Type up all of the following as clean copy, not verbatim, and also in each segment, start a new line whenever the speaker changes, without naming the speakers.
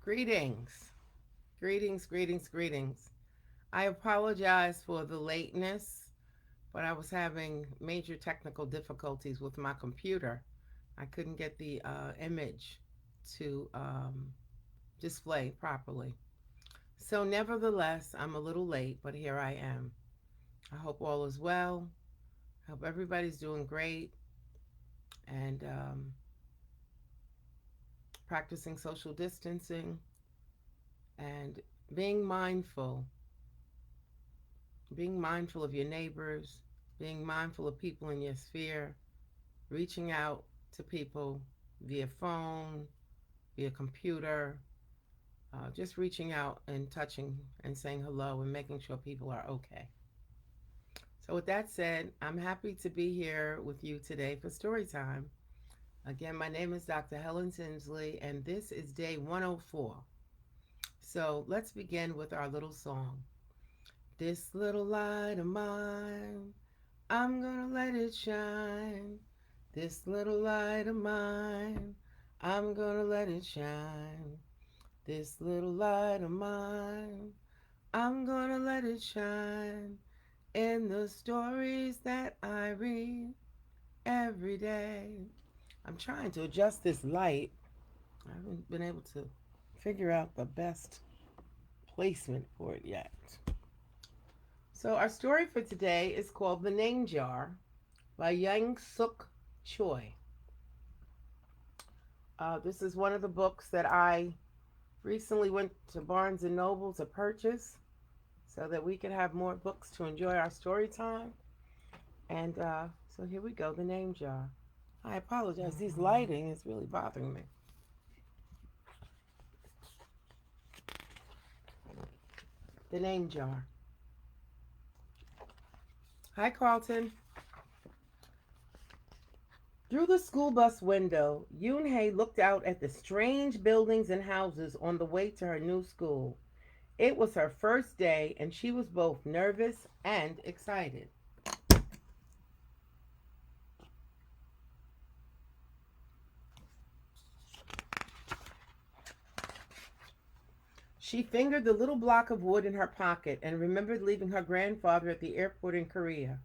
Greetings, greetings. I apologize for the lateness, but I was having major technical difficulties with my computer. I couldn't get the image to display properly. So, nevertheless, I'm a little late, but here I am. I hope all is well. I hope everybody's doing great and practicing social distancing and being mindful being mindful of your neighbors, being mindful of people in your sphere, reaching out to people via phone, via computer, just reaching out and touching and saying hello and making sure people are okay. So, with that said, I'm happy to be here with you today for Storytime. Again, my name is Dr. Helen Tinsley, and this is day 104. So, let's begin with our little song. This little light of mine, I'm gonna let it shine. This little light of mine, I'm gonna let it shine. This little light of mine, I'm gonna let it shine. In the stories that I read every day. I'm trying to adjust this light. I haven't been able to figure out the best placement for it yet. So, our story for today is called The Name Jar by Yangsook Choi. This is one of the books that I recently went to Barnes and Noble to purchase so that we could have more books to enjoy our story time. And so here we go, The Name Jar. I apologize, these lighting is really bothering me. The Name Jar. Hi, Carlton. Through the school bus window, Yoon looked out at the strange buildings and houses on the way to her new school. It was her first day, and she was both nervous and excited. She fingered the little block of wood in her pocket and remembered leaving her grandfather at the airport in Korea.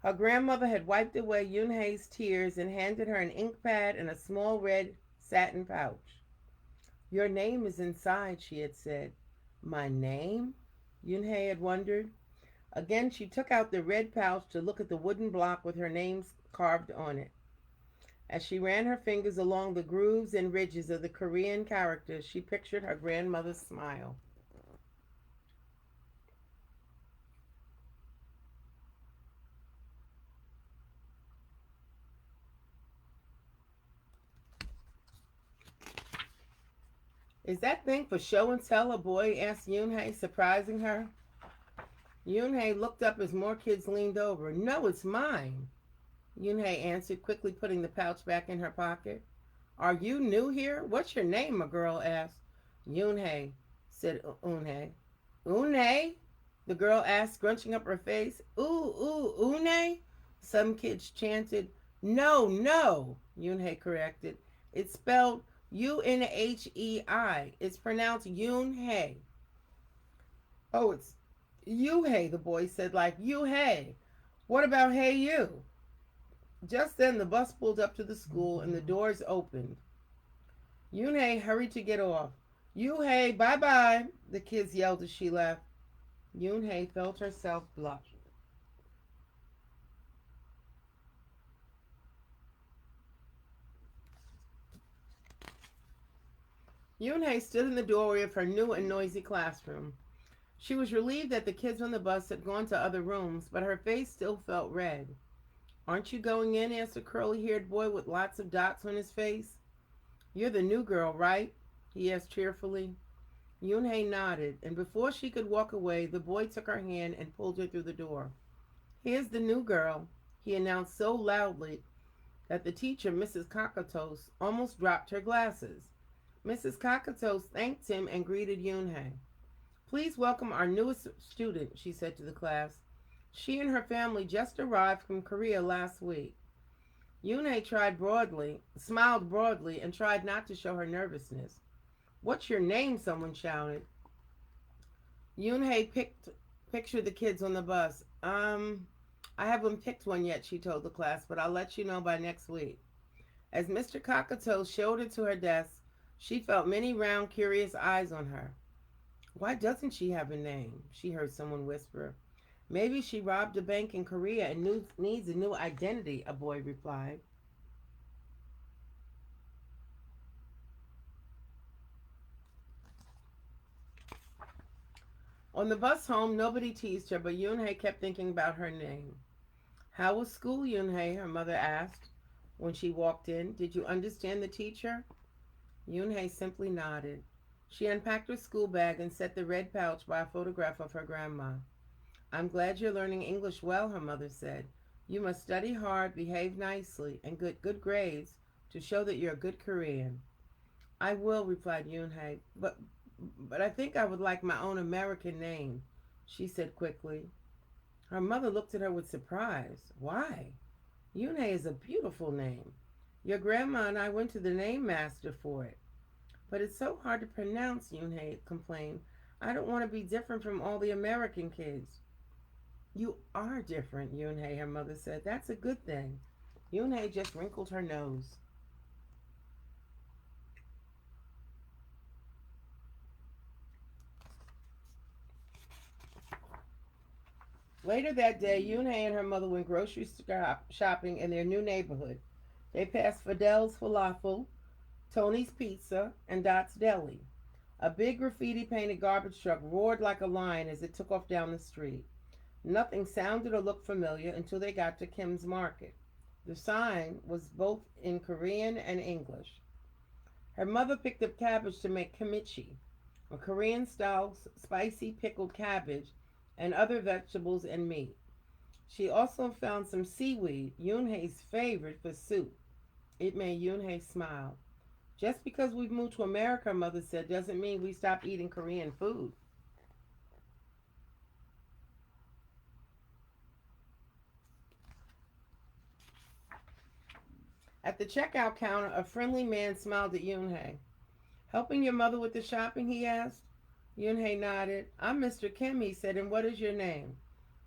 Her grandmother had wiped away Yoonhae's tears and handed her an ink pad and a small red satin pouch. Your name is inside, she had said. My name? Yoonhae had wondered. Again, she took out the red pouch to look at the wooden block with her name carved on it. As she ran her fingers along the grooves and ridges of the Korean characters, she pictured her grandmother's smile. Is that thing for show and tell? A boy asked Yoonhae, surprising her. Yoonhae looked up as more kids leaned over. No, it's mine, Yoonhae answered, quickly putting the pouch back in her pocket. Are you new here? What's your name? A girl asked. Yoonhae, said Eunhae. Eunhae? The girl asked, scrunching up her face. Eunhae? Some kids chanted. No, Yoonhae corrected. It's spelled Unhei. It's pronounced Yoonhae. Oh, it's Yuhei, the boy said, like you hey. What about hey you? Just then the bus pulled up to the school and the doors opened. Yoonhae hurried to get off. Yuhei, bye-bye, the kids yelled as she left. Yoonhae felt herself blush. Yoonhae stood in the doorway of her new and noisy classroom. She was relieved that the kids on the bus had gone to other rooms, but her face still felt red. Aren't you going in? Asked a curly-haired boy with lots of dots on his face. You're the new girl, right? He asked cheerfully. Yoonhae nodded, and before she could walk away, the boy took her hand and pulled her through the door. Here's the new girl, he announced so loudly that the teacher, Mrs. Cockatoos, almost dropped her glasses. Mrs. Cockatoos thanked him and greeted Yoonhae. Please welcome our newest student, she said to the class. She and her family just arrived from Korea last week. Yoonhae smiled broadly, and tried not to show her nervousness. What's your name? Someone shouted. Yoonhei pictured the kids on the bus. I haven't picked one yet, she told the class, but I'll let you know by next week. As Mr. Cockatow shouldered to her desk, she felt many round, curious eyes on her. Why doesn't she have a name? She heard someone whisper. Maybe she robbed a bank in Korea and needs a new identity, a boy replied. On the bus home, nobody teased her, but Yoonhei kept thinking about her name. How was school, Yoonhei? Her mother asked when she walked in. Did you understand the teacher? Yoonhei simply nodded. She unpacked her school bag and set the red pouch by a photograph of her grandma. I'm glad you're learning English well, her mother said. You must study hard, behave nicely, and get good grades to show that you're a good Korean. I will, replied Yoonhei, but I think I would like my own American name, she said quickly. Her mother looked at her with surprise. Why? Yoonhei is a beautiful name. Your grandma and I went to the name master for it. But it's so hard to pronounce, Yoonhei complained. I don't want to be different from all the American kids. You are different, Yoonhei, her mother said. That's a good thing. Yoonhei just wrinkled her nose. Later that day, Yoonhei and her mother went grocery shopping in their new neighborhood. They passed Fidel's Falafel, Tony's Pizza, and Dot's Deli. A big graffiti painted garbage truck roared like a lion as it took off down the street. Nothing sounded or looked familiar until they got to Kim's Market. The sign was both in Korean and English. Her mother picked up cabbage to make kimchi, a Korean style spicy pickled cabbage, and other vegetables and meat. She also found some seaweed, Yoonhei's favorite, for soup. It made Yoonhei smile. Just because we've moved to America, Mother said, doesn't mean we stop eating Korean food. At the checkout counter, a friendly man smiled at Yoonhei. Helping your mother with the shopping, he asked. Yoonhei nodded. I'm Mr. Kim, he said, and what is your name?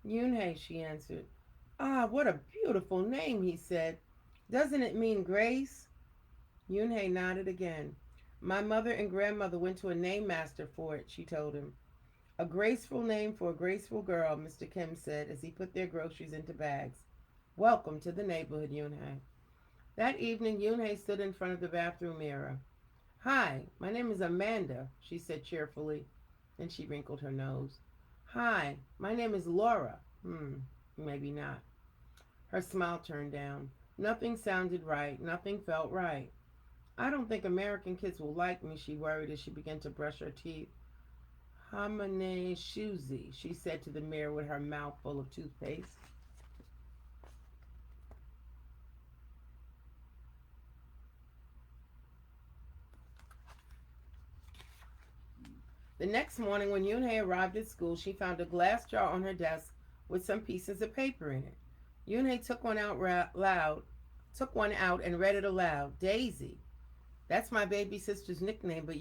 Yoonhei, she answered. Ah, what a beautiful name, he said. Doesn't it mean grace? Yoonhei nodded again. My mother and grandmother went to a name master for it, she told him. A graceful name for a graceful girl, Mr. Kim said as he put their groceries into bags. Welcome to the neighborhood, Yoonhei. That evening, Yoonhei stood in front of the bathroom mirror. Hi, my name is Amanda, she said cheerfully. Then she wrinkled her nose. Hi, my name is Laura. Maybe not. Her smile turned down. Nothing sounded right. Nothing felt right. I don't think American kids will like me, she worried as she began to brush her teeth. Hamane Shuzi, she said to the mirror with her mouth full of toothpaste. The next morning, when Yoonhei arrived at school, she found a glass jar on her desk with some pieces of paper in it. Yoonhei took one out and read it aloud. Daisy. That's my baby sister's nickname, but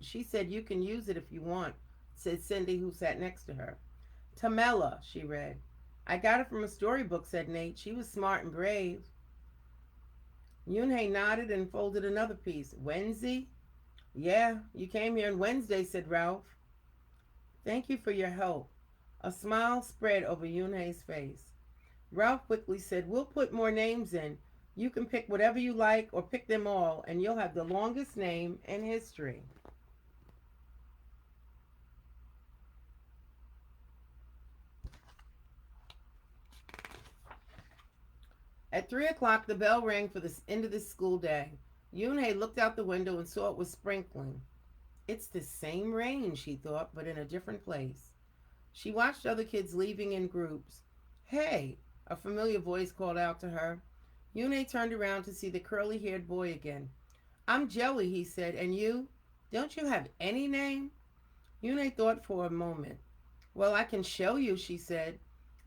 she said you can use it if you want, said Cindy, who sat next to her. Tamela, she read. I got it from a storybook, said Nate. She was smart and brave. Yoonhei nodded and folded another piece. Wednesday? Yeah, you came here on Wednesday, said Ralph. Thank you for your help. A smile spread over Yoonhei's face. Ralph quickly said, we'll put more names in. You can pick whatever you like or pick them all, and you'll have the longest name in history. At 3 o'clock, the bell rang for the end of the school day. Yoonhei looked out the window and saw it was sprinkling. It's the same rain, she thought, but in a different place. She watched other kids leaving in groups. Hey, a familiar voice called out to her. Yoonhei turned around to see the curly-haired boy again. I'm Jelly, he said, and you? Don't you have any name? Yoonhei thought for a moment. Well, I can show you, she said,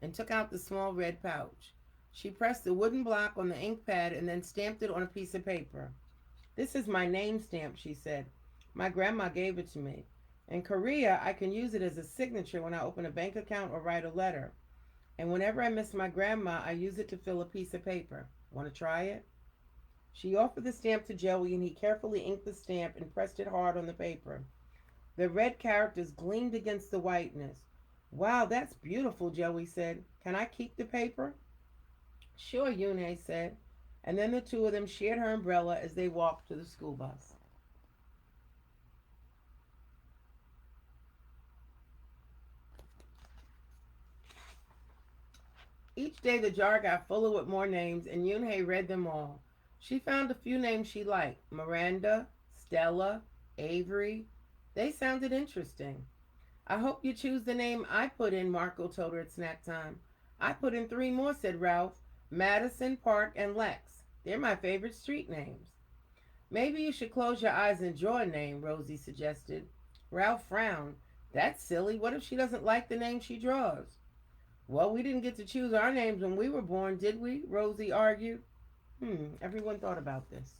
and took out the small red pouch. She pressed the wooden block on the ink pad and then stamped it on a piece of paper. This is my name stamp, she said. My grandma gave it to me. In Korea, I can use it as a signature when I open a bank account or write a letter. And whenever I miss my grandma, I use it to fill a piece of paper. Want to try it? She offered the stamp to Joey, and he carefully inked the stamp and pressed it hard on the paper. The red characters gleamed against the whiteness. Wow, that's beautiful, Joey said. Can I keep the paper? Sure, Yune said. And then the two of them shared her umbrella as they walked to the school bus. Each day the jar got fuller with more names, and Yunhei read them all. She found a few names she liked: Miranda, Stella, Avery. They sounded interesting. I hope you choose the name I put in, Marco told her at snack time. I put in three more, said Ralph: Madison, Park, and Lex. They're my favorite street names. Maybe you should close your eyes and draw a name, Rosie suggested. Ralph frowned. That's silly. What if she doesn't like the name she draws? Well, we didn't get to choose our names when we were born, did we? Rosie argued. Everyone thought about this.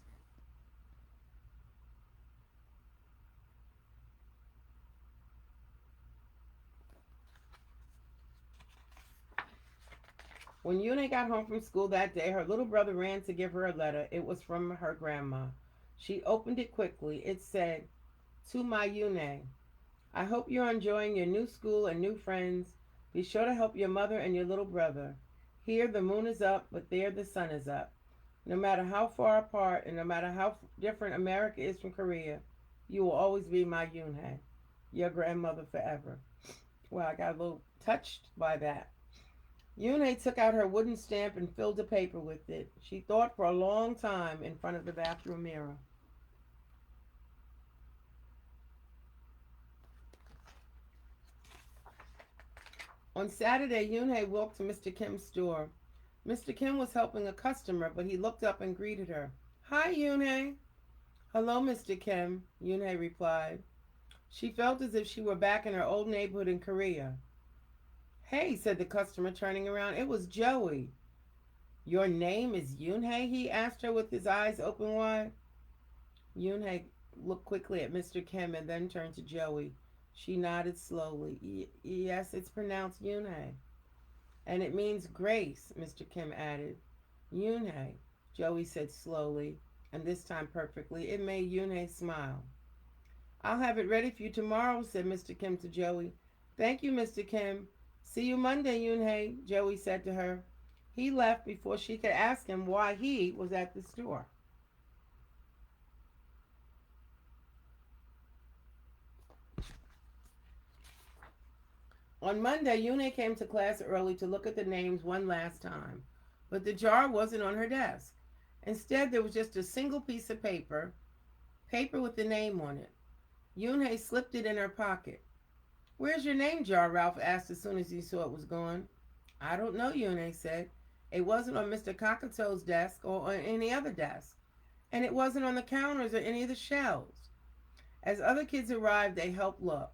When Yune got home from school that day, her little brother ran to give her a letter. It was from her grandma. She opened it quickly. It said, To my Yune, I hope you're enjoying your new school and new friends. Be sure to help your mother and your little brother. Here the moon is up, but there the sun is up. No matter how far apart and no matter how different America is from Korea, you will always be my Yunhei, your grandmother forever. Well, I got a little touched by that. Yunhei took out her wooden stamp and filled the paper with it. She thought for a long time in front of the bathroom mirror. On Saturday, Yunhei walked to Mr. Kim's store. Mr. Kim was helping a customer, but he looked up and greeted her. Hi, Yunhei. Hello, Mr. Kim, Yunhei replied. She felt as if she were back in her old neighborhood in Korea. Hey, said the customer, turning around. It was Joey. Your name is Yunhei? He asked her with his eyes open wide. Yunhei looked quickly at Mr. Kim and then turned to Joey. She nodded slowly. Yes, it's pronounced Yunhei. And it means grace, Mr. Kim added. Yunhei, Joey said slowly, and this time perfectly. It made Yunhei smile. I'll have it ready for you tomorrow, said Mr. Kim to Joey. Thank you, Mr. Kim. See you Monday, Yunhei, Joey said to her. He left before she could ask him why he was at the store. On Monday, Yunhei came to class early to look at the names one last time, but the jar wasn't on her desk. Instead, there was just a single piece of paper with the name on it. Yunhei slipped it in her pocket. Where's your name jar? Ralph asked as soon as he saw it was gone. I don't know, Yunhei said. It wasn't on Mr. Kakato's desk or on any other desk. And it wasn't on the counters or any of the shelves. As other kids arrived, they helped look.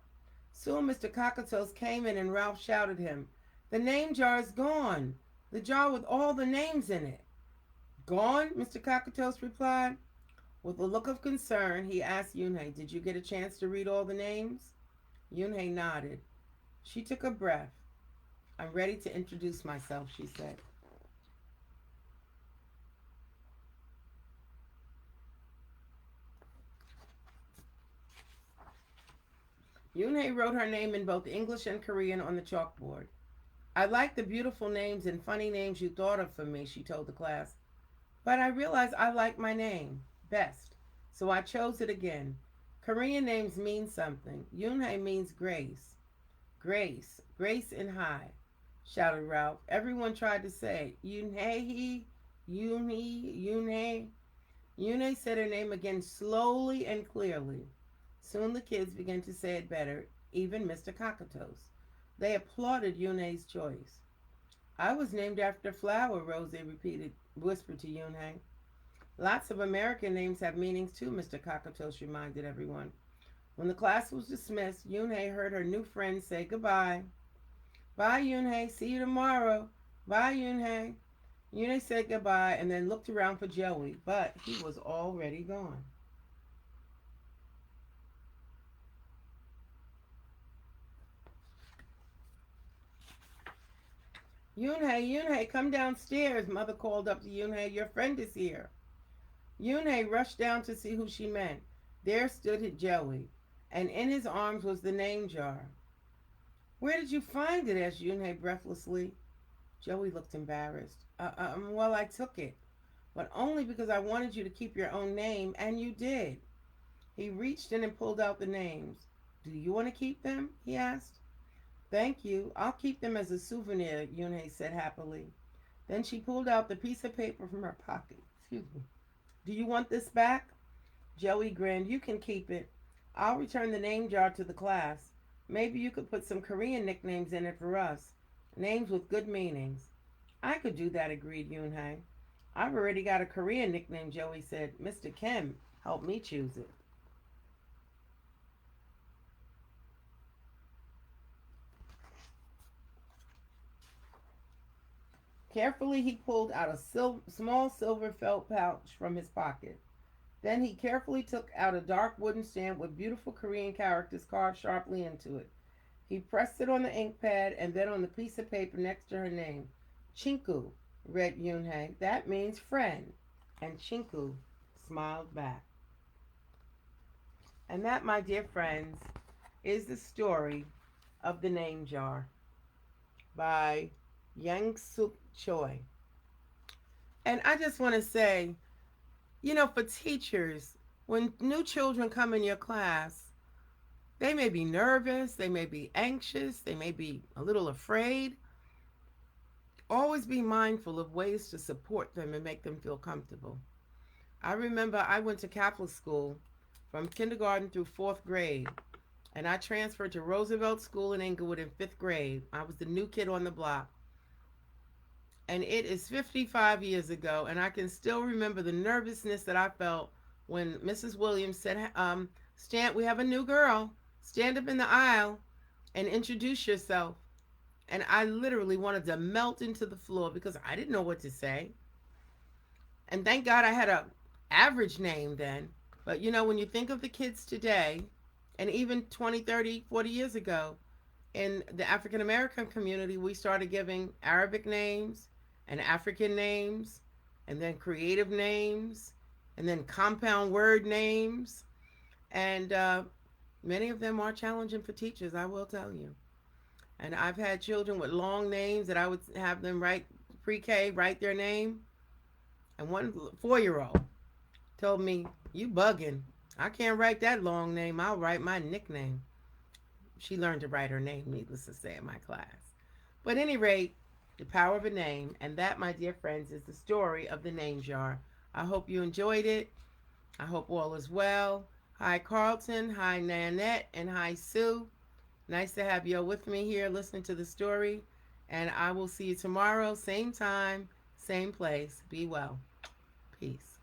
Soon Mr. Kakato's came in and Ralph shouted at him, The name jar is gone. The jar with all the names in it. Gone? Mr. Kakato's replied. With a look of concern, he asked Yunhei, Did you get a chance to read all the names? Yunhei nodded. She took a breath. I'm ready to introduce myself, she said. Yunhei wrote her name in both English and Korean on the chalkboard. I like the beautiful names and funny names you thought of for me, she told the class. But I realized I like my name best, so I chose it again. Korean names mean something. Yunhei means grace. Grace. Grace in high, shouted Ralph. Everyone tried to say, Yunhei, Yunhei. Yunhei said her name again slowly and clearly. Soon the kids began to say it better, even Mr. Kakato's. They applauded Yunhei's choice. I was named after a flower, Rosie whispered to Yunhei. Lots of American names have meanings too, Mr. Kakato's reminded everyone. When the class was dismissed, Yunhei heard her new friend say goodbye. Bye, Yunhei. See you tomorrow. Bye, Yunhei. Yunhei said goodbye and then looked around for Joey, but he was already gone. Yoonhei, Yoonhei, come downstairs. Mother called up to Yoonhei. Your friend is here. Yoonhei rushed down to see who she meant. There stood Joey, and in his arms was the name jar. Where did you find it? Asked Yoonhei breathlessly. Joey looked embarrassed. Well, I took it, but only because I wanted you to keep your own name, and you did. He reached in and pulled out the names. Do you want to keep them? He asked. Thank you. I'll keep them as a souvenir, Yoonhei said happily. Then she pulled out the piece of paper from her pocket. Excuse me. Do you want this back? Joey grinned. You can keep it. I'll return the name jar to the class. Maybe you could put some Korean nicknames in it for us. Names with good meanings. I could do that, agreed Yoonhei. I've already got a Korean nickname, Joey said. Mr. Kim helped me choose it. Carefully, he pulled out a small silver felt pouch from his pocket. Then he carefully took out a dark wooden stamp with beautiful Korean characters carved sharply into it. He pressed it on the ink pad and then on the piece of paper next to her name. Chinku, read Yoonhei. That means friend. And Chinku smiled back. And that, my dear friends, is the story of the name jar by Yangsook Choi. And I just want to say, for teachers, when new children come in your class, they may be nervous, they may be anxious, they may be a little afraid. Always be mindful of ways to support them and make them feel comfortable. I remember I went to Catholic school from kindergarten through fourth grade, and I transferred to Roosevelt School in Inglewood in fifth grade. I was the new kid on the block. And it is 55 years ago, and I can still remember the nervousness that I felt when Mrs. Williams said, we have a new girl. Stand up in the aisle and introduce yourself. And I literally wanted to melt into the floor because I didn't know what to say. And thank God I had a average name then. But when you think of the kids today, and even 20, 30, 40 years ago, in the African American community, we started giving Arabic names and African names, and then creative names, and then compound word names. And many of them are challenging for teachers, I will tell you. And I've had children with long names that I would have them write pre-K, write their name. And one 4-year-old told me, you bugging. I can't write that long name. I'll write my nickname. She learned to write her name, needless to say, in my class. But at any rate, the power of a name. And that, my dear friends, is the story of the name jar. I hope you enjoyed it. I hope all is well. Hi, Carlton. Hi, Nanette. And hi, Sue. Nice to have you with me here listening to the story. And I will see you tomorrow, same time, same place. Be well. Peace.